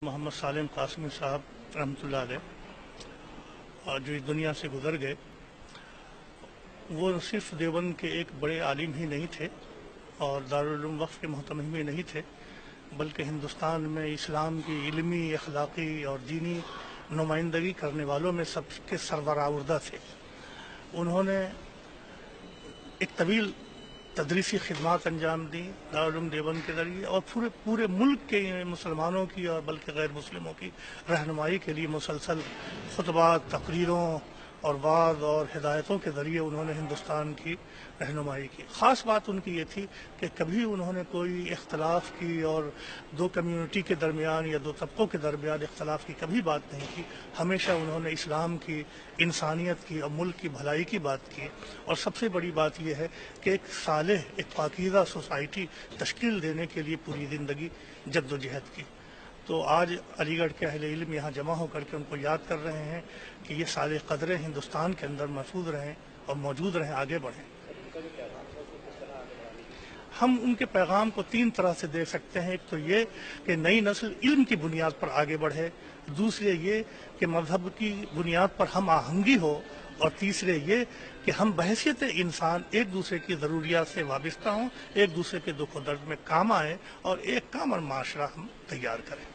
मोहम्मद सालिम कासमी साहब रहमतुल्लाह अलैह जो इस दुनिया से गुजर गए, वो सिर्फ देवबंद के एक बड़े आलिम ही नहीं थे और दारुल उलूम वक्फ के मोहतमिम ही नहीं थे, बल्कि हिंदुस्तान में इस्लाम की इल्मी, अखलाकी और दीनी नुमाइंदगी करने वालों में सबके सरबराह थे। उन्होंने एक तवील तदरीसी खिदमत अंजाम दी दारुल उलूम देवबंद के ज़रिए और पूरे मुल्क के मुसलमानों की और बल्कि गैर मुस्लिमों की रहनुमाई के लिए मुसलसल खुतबात, तकरीरों और वाज़ और हिदायतों के ज़रिए उन्होंने हिंदुस्तान की रहनुमाई की। ख़ास बात उनकी ये थी कि कभी उन्होंने कोई इख्तलाफ की और दो कम्यूनिटी के दरमियान या दो तबक़ों के दरमियान इख्तलाफ की कभी बात नहीं की। हमेशा उन्होंने इस्लाम की, इंसानियत की और मुल्क की भलाई की बात की। और सबसे बड़ी बात यह है कि एक सालेह, एक पाकीज़ा सोसाइटी तश्कील देने के लिए पूरी ज़िंदगी जद्दोजहद की। तो आज अलीगढ़ के अहले इल्म यहाँ जमा होकर के उनको याद कर रहे हैं कि ये साले क़द्रें हिंदुस्तान के अंदर महफूज रहें और मौजूद रहें, आगे बढ़ें। हम उनके पैगाम को तीन तरह से दे सकते हैं। एक तो ये कि नई नस्ल इल्म की बुनियाद पर आगे बढ़े, दूसरे ये कि मजहब की बुनियाद पर हम आहंगी हो, और तीसरे ये कि हम बहैसियत इंसान एक दूसरे की ज़रूरियात से वाबस्ता हों, एक दूसरे के दुख और दर्द में काम आएँ और एक कामन माशरा हम तैयार करें।